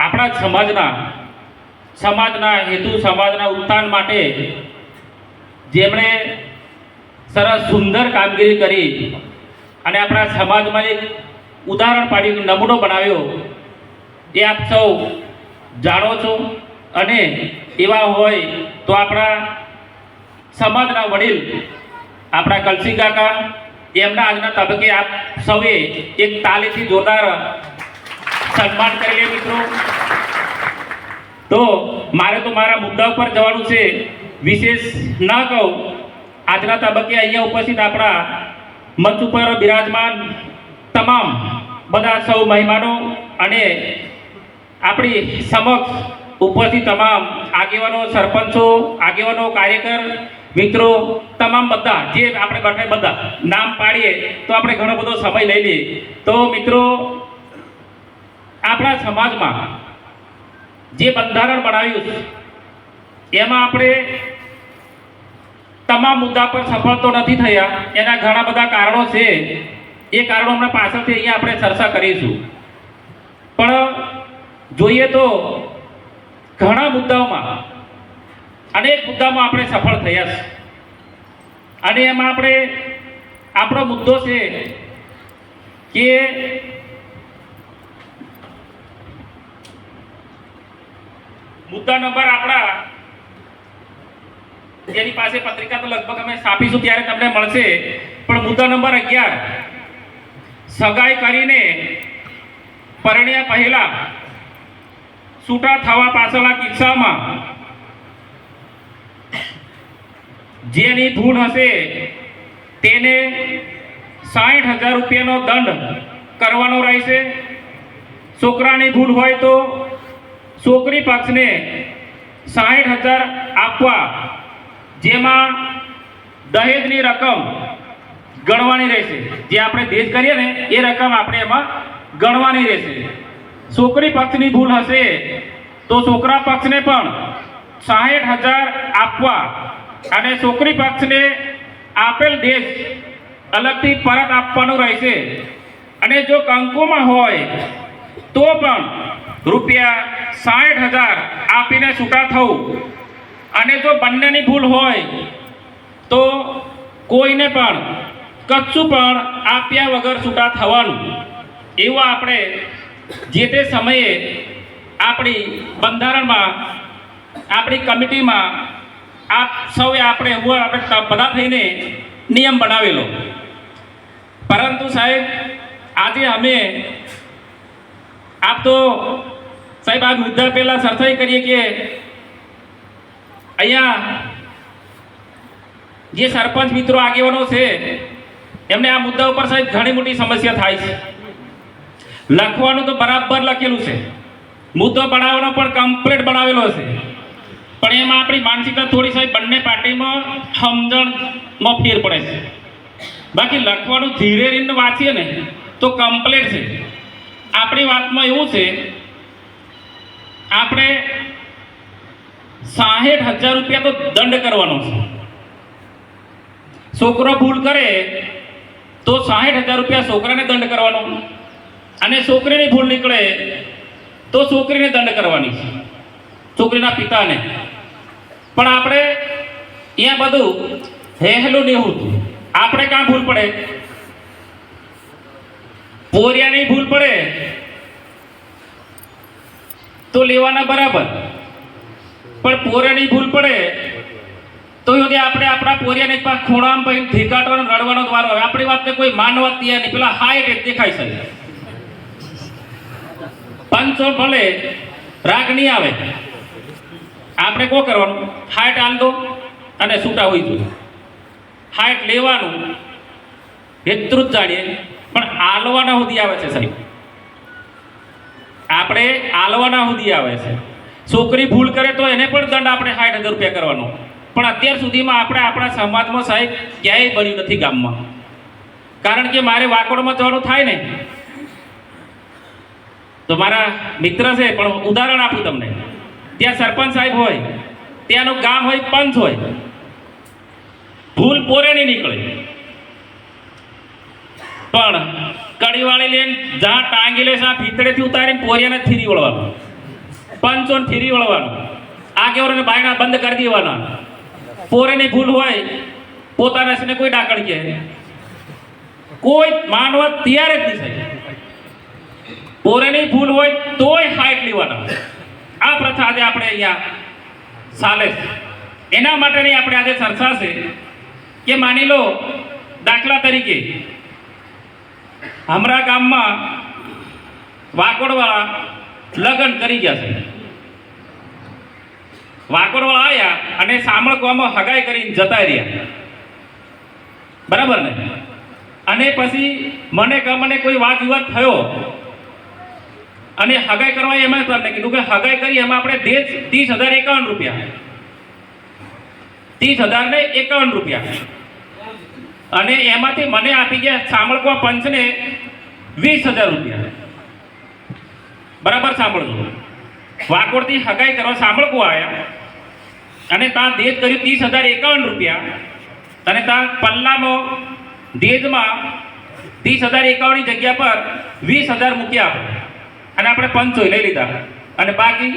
આપણા સમાજના હેતુ સમાજના ઉત્થાન માટે જેમણે સરસ સુંદર કામગીરી કરી અને આપણા સમાજમાં એક ઉદાહરણ પાડી નમૂનો બનાવ્યો એ આપ સૌ જાણો છો। અને એવા હોય તો આપણા સમાજના વડીલ આપણા કલસી કાકા એમના આજના તબક્કે આપ સૌએ એક તાલીથી જોરદાર સન્માન કરી લે મિત્રો। તો મારે તો મારા મુદ્દા ઉપર જવાનું છે, વિશેષ ન કહું। આજના તબક્કે અહીંયા ઉપસ્થિત આપણા મંચ ઉપર બિરાજમાન તમામ બધા સૌ મહેમાનો અને આપણી સમક્ષ ઉપસ્થિત તમામ આગેવાનો, સરપંચો, આગેવાનો, કાર્યકર મિત્રો, તમામ બધા જે આપણે બેઠા બધા નામ પાડીએ તો આપણે ઘણો બધો સમય લઈ લઈએ। તો મિત્રો, આપણા સમાજમાં જે બંધારણ બનાવ્યું છે એમાં આપણે તમામ મુદ્દા પર સફળ તો નથી થયા, એના ઘણા બધા કારણો છે। એ કારણો હમણાં પાછળથી અહીંયા આપણે ચર્ચા કરીશું। પણ જોઈએ તો ઘણા મુદ્દાઓમાં, અનેક મુદ્દામાં આપણે સફળ થયા છે અને એમાં આપણો મુદ્દો છે કે મુદ્દા નંબર આપણા એની પાસે પત્રિકા તો લગભગ અમે છાપીશું ત્યારે તમને મળશે, પણ મુદ્દા નંબર 11, સગાઈ કરીને પરણ્યા પહેલા છૂટા થવા પાછળના કિસ્સામાં જેની ભૂલ હશે તેને 60,000 રૂપિયાનો દંડ કરવાનો રહેશે। છોકરાની ભૂલ હોય તો છોકરી પક્ષને 60,000 આપવા, જેમાં દહેજની રકમ ગણવાની રહેશે। જે આપણે દહેજ કરીએ ને એ રકમ આપણે એમાં ગણવાની રહેશે। છોકરી પક્ષની ભૂલ હશે તો છોકરા પક્ષને પણ 60,000 આપવા અને છોકરી પક્ષને આપેલ દહેજ અલગથી પરત આપવાનું રહેશે। અને જો કંકુમાં હોય તો પણ રૂપિયા 60,000 આપીને છૂટા થવું। અને જો બંનેની ભૂલ હોય તો કોઈને પણ કચ્છું પણ આપ્યા વગર છૂટા થવાનું। એવું આપણે જે તે સમયે આપણી બંધારણમાં, આપણી કમિટીમાં આપ સૌએ આપણે બધા થઈને નિયમ બનાવેલો। પરંતુ સાહેબ, આજે અમે આપ તો સાહેબ આ મુદ્દા પહેલા સરસાઈ કરીએ કે અહીંયા જે સરપંચ મિત્રો આગેવાનો છે એમને આ મુદ્દા ઉપર સાહેબ ઘણી મોટી સમસ્યા થાય છે। લખવાનું તો બરાબર લખેલું છે, મુદ્દો બનાવવાનો પણ કમ્પ્લીટ બનાવેલો છે, પણ એમાં આપણી માનસિકતા થોડી સાહેબ બંને પાર્ટીમાં સમજણમાં ફેર પડે છે। બાકી લખવાનું ધીરે રહીને વાંચીએ ને તો કમ્પ્લીટ છે। આપણી વાતમાં એવું છે, આપણે 60,000 રૂપિયા તો દંડ કરવાનો છે। છોકરો ભૂલ કરે તો 60,000 રૂપિયા છોકરાને દંડ કરવાનો, અને છોકરીની ભૂલ નીકળે તો છોકરીને દંડ કરવાની છે, છોકરીના પિતાને। પણ આપણે અહીંયા બધું હેલું નહીં હોતું। આપણે કાં ભૂલ પડે, પોરિયાની ભૂલ પડે તો લેવાના બરાબર, પણ પોરિયાની ભૂલ પડે તો આપણે આપણા પોરિયાને એક પાછ ખૂણામાં પછી ઠીકાટવાનો રડવાનો વારો આવે। આપણી વાતને કોઈ માનવા તૈયાર નહીં, પેલા હાઈટ દેખાય છે। પંચો ભલે રાગ નહીં આવે, આપણે કો કરવાનું, હાઈટ આલ દો અને છૂટા હોઈ જોઈએ। હાઈટ લેવાનું એટલું જ જાણીએ, પણ આલવાના સુધી આવે છે સાહેબ, આપણે આલવાના સુધી આવે છે। છોકરી ભૂલ કરે તો એને પણ દંડ આપણે 60,000 રૂપિયા કરવાનો, પણ અત્યાર સુધીમાં આપણે આપણા સમાજમાં સાહેબ ક્યાંય બન્યું નથી ગામમાં। કારણ કે મારે વાકોડમાં જવાનું થાય ને તો મારા મિત્ર છે, પણ ઉદાહરણ આપું તમને, ત્યાં સરપંચ સાહેબ હોય, ત્યાંનું ગામ હોય, પંચ હોય, ભૂલ પોરેની નીકળે પણ કડીવાળી લઈને જ્યાં ટાંગી લે ત્યાં ભીતળેથી ઉતારીને પોરિયાને થીરી વળવાનું। પંચોને ફેરી વળવાનું, આગેવાનોને બાયણા બંધ કરી દેવાના. પોરેની ભૂલ હોય પોતાના સિને કોઈ ડાકણ કે કોઈ માનવા તૈયાર જ નહીં થાય. પોરેની ભૂલ હોય તોય હાઈટ લેવાના. આ પ્રથા આજે આપણે અહીંયા ચાલે છે. એના માટેની આપણે આજે ચર્ચા છે કે માની લો દાખલા તરીકે હમરા ગામમાં વાકોડવાળા લગ્ન કરી ગયા છે. વાકોડવાળા આવ્યા અને સામળકવામાં હગાઈ કરીને જતા રહ્યા, બરાબર ને? અને પછી મને કોઈ વાદ વિવાદ થયો અને હગાઈ કરવા એમાં તમને કીધું કે હગાઈ કરી એમાં આપણે દેશ 30,051 રૂપિયા, 30,051 રૂપિયા, અને એમાંથી મને આપી ગયા સામળકવા પંચને 20,000 રૂપિયા. બરાબર સાંભળજો, વાકોડથી હગાઈ કરવા સાંભળકવા આવ્યા અને ત્યાં દેજ કર્યું 30,051 રૂપિયા, અને ત્યાં પલ્લામાં દેજમાં 30,051 ની જગ્યા પર 20,000 મૂક્યા આપણે, અને આપણે પંચો લઈ લીધા, અને બાકી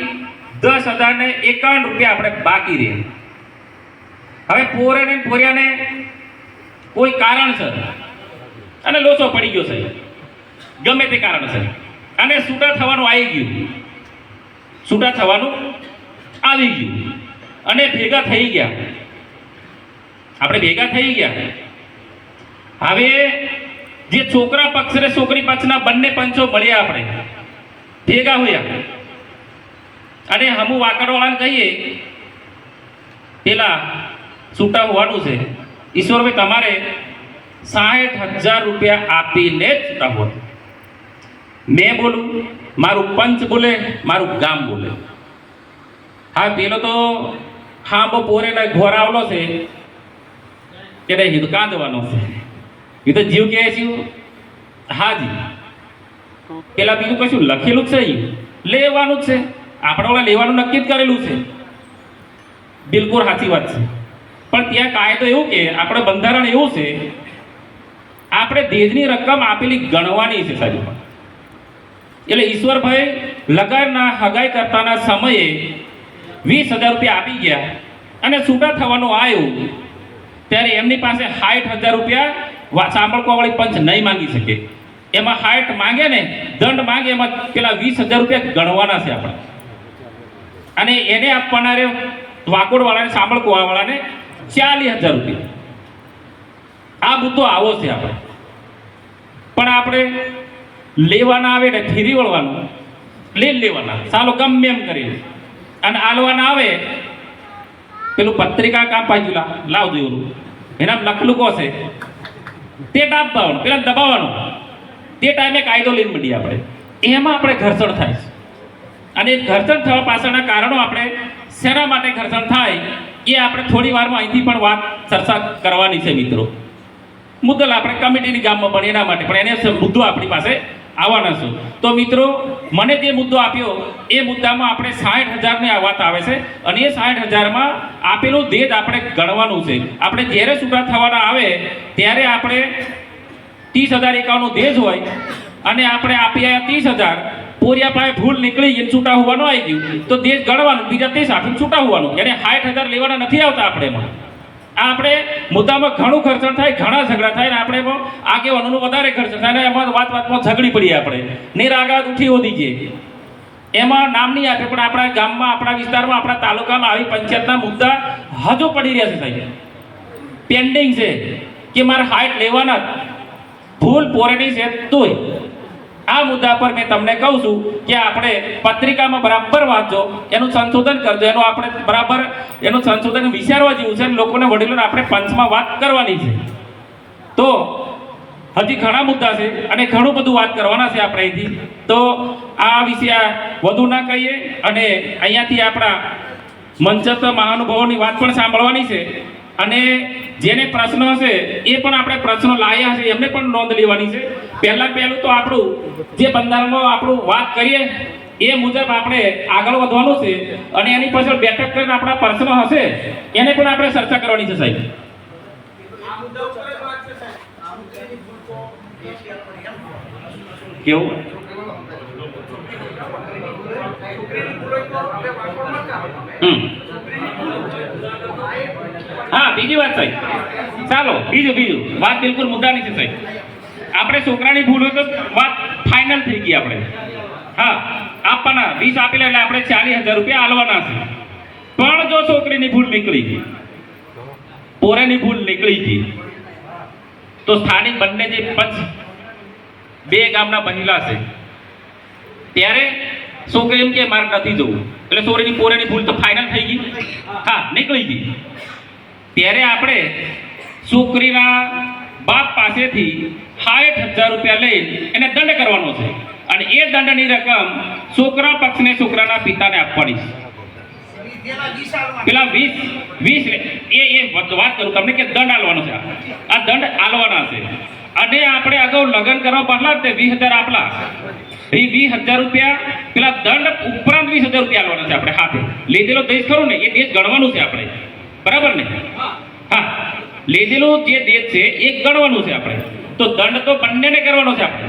10,051 રૂપિયા આપણે બાકી રહે. હવે પોરેને પોરિયાને કોઈ કારણસર અને લોચો પડી ગયો છે, ગમે તે કારણસર, અને છૂટા થવાનું આવી ગયું, છૂટા થવાનું આવી ગયું, અને ભેગા થઈ ગયા, આપણે ભેગા થઈ ગયા. હવે જે છોકરા પક્ષ અને છોકરી પક્ષના બંને પંચો મળ્યા, આપણે ભેગા હોયા, અને હમુ વાકડવાળાને કહીએ પેલા છૂટા હોવાનું છે, ઈશ્વરભાઈ તમારે 60,000 રૂપિયા આપીને જ છૂટા હોવાનું. મેં બોલું, મારું પંચ બોલે, મારું ગામ બોલે. હા પેલો તો હા બો પોરેને ઘોરાવલો છે કે નહીં, તો કાંદવાનો છે, એ તો જીવ કહે છે હાજી. પેલા બીજું કશું લખેલું જ છે, લેવાનું જ છે, આપણે ઓલા લેવાનું નક્કી જ કરેલું છે. બિલકુલ સાચી વાત છે, પણ ત્યાં કાયદો એવું કે આપણે બંધારણ એવું છે, આપણે દેજની રકમ આપેલી ગણવાની છે સાહેબ. એટલે ઈશ્વરભાઈ લગનના હગાઈ કરતાના સમયે 20,000 રૂપિયા આપી ગયા, અને છૂટા થવાનું આવ્યું ત્યારે એમની પાસે 60,000 રૂપિયા સાંભળવાવાળી પંચ નહીં માંગી શકે. એમાં 60 માંગે ને દંડ માંગે, એમાં પેલા 20,000 રૂપિયા ગણવાના છે આપણે, અને એને આપવાના રે વાકોડવાળાને સાંભળવાવાળાને 40,000 રૂપિયા. આ મુદ્દો આવો છે આપણે. પણ આપણે લેવાના આવે ને ફેરી વળવાનું, લઈ લેવાના ચાલો ગમે એમ કરીને, અને આલવાના આવે પેલું પત્રિકા કામ પાછું લાવજો એવું એના લખલું કહો છે તે દાબવાનું, પેલા દબાવવાનું, તે ટાઈમે કાયદો લઈને મળીએ આપણે. એમાં આપણે ઘર્ષણ થાય છે, અને ઘર્ષણ થવા પાછળના કારણો આપણે શેના માટે ઘર્ષણ થાય એ આપણે થોડી વારમાં અહીંથી પણ વાત ચર્ચા કરવાની છે મિત્રો. મુદ્દો આપણે કમિટીની ગામમાં પણ એના માટે પણ એને મુદ્દો આપણી પાસે આવવાના છે. તો મિત્રો મને જે મુદ્દો આપ્યો એ મુદ્દામાં આપણે 60,000 ની વાત આવે છે, અને એ 60,000માં આપેલું દેજ આપણે ગણવાનું છે. આપણે જ્યારે છૂટા થવાના આવે ત્યારે આપણે 30,051 નું દેજ હોય, અને આપણે આપી આવ્યા 30,000, પોરિયા પાસે ભૂલ નીકળી ગઈ, છૂટા હોવાનું આવી ગયું, તો દેજ ગણવાનું, બીજા 30 આપીને છૂટા હોવાનું, એને 60,000 લેવાના નથી આવતા આપણે એમાં. આ આપણે મુદ્દામાં ઘણું ઘર્ષણ થાય, ઘણા ઝઘડા થાય, ને આપણે આગેવાનોનું વધારે ઘર્ષણ થાય, ને એમાં વાતમાં ઝઘડી પડીએ આપણે, નિરાગાત ઉઠી ઓધી ગઈ. એમાં નામ નહીં આપે, પણ આપણા ગામમાં, આપણા વિસ્તારમાં, આપણા તાલુકામાં આવી પંચાયતના મુદ્દા હજુ પડી રહ્યા છે સાહેબ, પેન્ડિંગ છે કે મારે હાઈટ લેવાના ભૂલ પોરેની છે. તોય આ મુદ્દા પર મેં તમને કહું છું કે આપણે પત્રિકામાં બરાબર વાંચો, એનું સંશોધન કરજો, એનું આપણે બરાબર એનું સંશોધન વિચારવા જેવું છે, લોકોને વડીલોને આપણે પંચમાં વાત કરવાની છે. તો હજી ઘણા મુદ્દા છે અને ઘણું બધું વાત કરવાના છે આપણે અહીંથી. તો આ વિશે વધુ ના કહીએ, અને અહીંયાથી આપણા મંચસ્થ મહાનુભાવોની વાત પણ સાંભળવાની છે, અને જેને પ્રશ્નો હશે એ પણ આપણે પ્રશ્નો લાવ્યા છે એમને પણ નોંધ લેવાની છે. પહેલું તો આપણું જે બંધારણમાં આપણું વાત કરીએ એ મુજબ આપણે આગળ વધવાનું છે, અને એની પાછળ બેઠક કરીને આપણા પ્રશ્નો હશે એને પણ આપણે ચર્ચા કરવાની છે સાહેબ. કેવું હમ. હા, બીજી વાત સાહેબ, ચાલો બીજું વાત બિલકુલ મુદ્દાની છે સાહેબ. આપણે છોકરાની ભૂલ હોય તો વાત ફાઇનલ થઈ ગઈ આપણે. હા, આપવાના 20 આપેલા એટલે આપણે 40,000 રૂપિયા આલવાના છે. પણ જો છોકરીની ભૂલ નીકળી ગઈ, પોરેની ભૂલ નીકળી ગઈ, તો સ્થાનિક બંને જે બે ગામના મહિલા છે, ત્યારે છોકરી એમ કે મારે નથી જવું, એટલે છોકરીની પોરેની ભૂલ તો ફાઇનલ થઈ ગઈ. હા, નીકળી ગઈ. ત્યારે આપણે છોકરીના બાપ પાસેથી 60,000 રૂપિયા લઈ એને દંડ કરવાનો છે, અને એ દંડની રકમ છોકરા પક્ષને છોકરાના પિતાને આપવાની છે. પેલા 20 એ વાત કરું તમને કે દંડ આલવાનો છે. આ દંડ આલવાના છે. અને આપણે અગાઉ લગ્ન કરવા પહેલા તે 20,000 આપલા, એ 20,000 રૂપિયા પેલા દંડ ઉપરાંત 20,000 રૂપિયા આલવાના છે. આપણે હાથે લીધેલો દેશ ખરું ને, એ દેશ ગણવાનું છે આપણે, બરાબર ને? હા, લીધેલું જે દેશ છે એ ગણવાનું છે આપણે. તો દંડ તો બંનેને કરવાનો છે આપણે.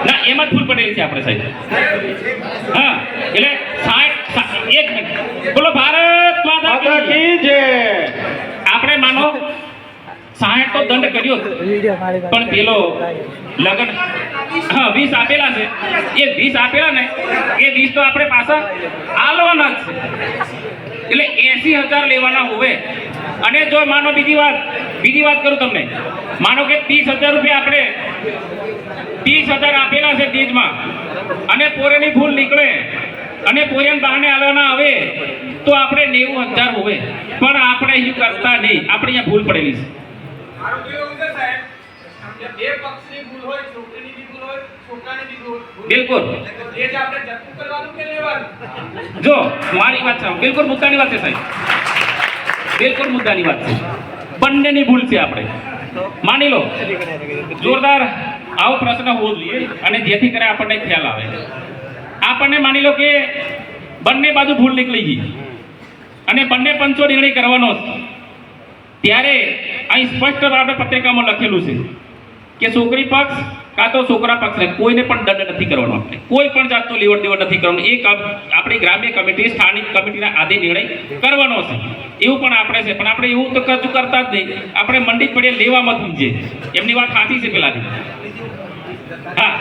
ના, એમાં જ ભૂલ પડેલી છે આપણે સાહેબ. હા, એટલે 60 એક મિનિટ બોલો, ભારત માતા કી જય. આપણે માનો 60 તો દંડ કર્યો, પણ પેલો લગન 20 આપેલા છે, એ 20 આપેલા ને એ 20 તો આપણે પાછા આલવાના જ છે. એટલે 80,000 લેવાના હોય. અને જો માનો બીજી વાત કરું તમને, માનો કે 30,000 રૂપિયા આપણે 30,000 આપેલા છે દેજમાં, અને પોરેની ભૂલ નીકળે અને પોરેન બહાને આલવાના આવે તો આપણે 90,000 હોય. પણ આપણે અહીં કરતા નહીં, આપણે અહીંયા ભૂલ પડેલી છે. બિલકુલ. જો મારી વાત છે, બિલકુલ મુદ્દાની વાત છે સાહેબ, બિલકુલ મુદ્દાની વાત છે. બંનેની ભૂલ છે. આપણે માની લો જોરદાર આવો પ્રશ્ન હોવો જોઈએ, અને જેથી કરીને આપણને ખ્યાલ આવે. આપણને માની લો કે બંને બાજુ ભૂલ નીકળી ગઈ અને બંને પંચો નિર્ણય કરવાનો, ત્યારે અહીં સ્પષ્ટ આપણે પત્રિકામાં લખેલું છે કે છોકરી પક્ષ કાં તો છોકરા પક્ષને કોઈને પણ દંડ નથી કરવાનો. આપણે કોઈ પણ જાતનો લેવડ દેવડ નથી કરવાનો. એ આપણી ગ્રામ્ય કમિટી, સ્થાનિક કમિટીના આધીન નિર્ણય કરવાનો છે. એવું પણ આપણે છે, પણ આપણે એવું તો કશું કરતા જ નહીં. આપણે મંડી પડે લેવામાં સમજીએ. એમની વાત સાચી છે પેલાથી. હા,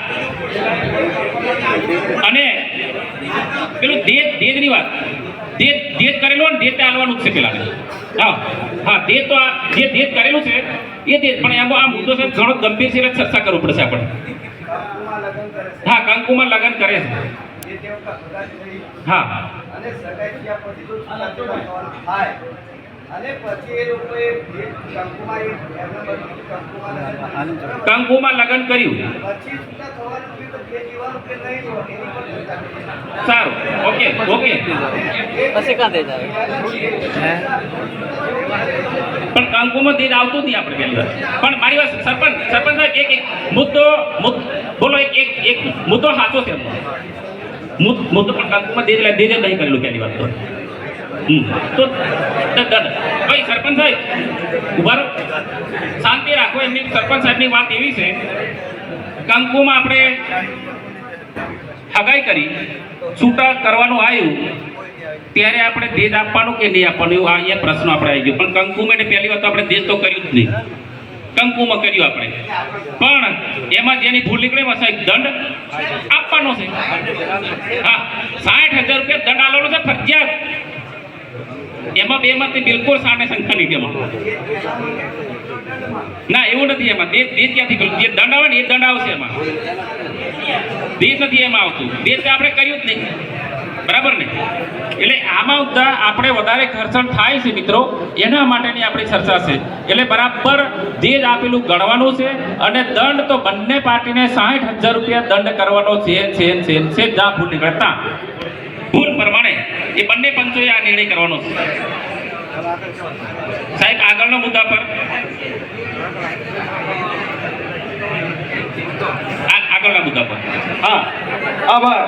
અને પેલું દેજની વાત, દેજ કરેલું ને દેજ આલવાનું જ છે પેલા. હા, દેજ તો જે દેજ કરેલું છે એ દેજ, પણ એમાં આ મુદ્દો છે ઘણો ગંભીર છે, એટલે ચર્ચા કરવું પડશે આપણે. હા, કંકુમાં લગ્ન કરે છે. હા, કંકુમાં લગ્ન કર્યું. સારું, ઓકે. પણ કંકુમાં તેજ આવતું જ નહીં આપણે પહેલી વાર. પણ મારી વાત સરપંચ સાહેબ, એક મુદ્દો બોલો, એક મુદ્દો સાચો છે. મુદ્દો પણ કંકુમાં દેજ જ નહીં કરેલું પહેલી વાત તો. તો ભાઈ સરપંચ સાહેબ ઉભા રહો, શાંતિ રાખો. એમની સરપંચ સાહેબની વાત એવી છે, કંકુમાં આપણે હગાઈ કરી, છૂટા કરવાનું આવ્યું, ત્યારે આપણે દેજ આપવાનું કે નહીં આપવાનું, એવું અહીંયા પ્રશ્ન આપણે આવી ગયો. પણ કંકુમાં પહેલી વાત આપણે દેજ તો કર્યું જ નહીં. કંકુમાં કર્યું આપણે, પણ એમાં જેની ભૂલ નીકળે એમાં સાહેબ દંડ આપવાનો છે. હા, 60,000 રૂપિયા દંડ આપવાનો છે ફરજિયાત. એમાં બેમાંથી બિલકુલ સામે સંખ્યા નહીં. એમાં ના, એવું નથી. એમાં દેજ ક્યાંથી કર્યું? જે દંડ આવે ને એ દંડ આવશે. એમાં દેજ નથી એમાં આવતું. દેજ આપણે કર્યું જ નહીં, બરાબર ને? એટલે આમાં આપણે વધારે ઘર્ષણ થાય છે મિત્રો, એના માટેની આપણી ચર્ચા છે. એટલે બરાબર દેજ આપેલું ગણવાનું છે, અને દંડ તો બંને પાર્ટીને 60,000 રૂપિયા દંડ કરવાનો છે. જ્યાં ભૂલ નીકળતા ભૂલ પ્રમાણે એ બંને પંચોએ આ નિર્ણય કરવાનો છે. સાહેબ, આગળના મુદ્દા પર હા, આભાર.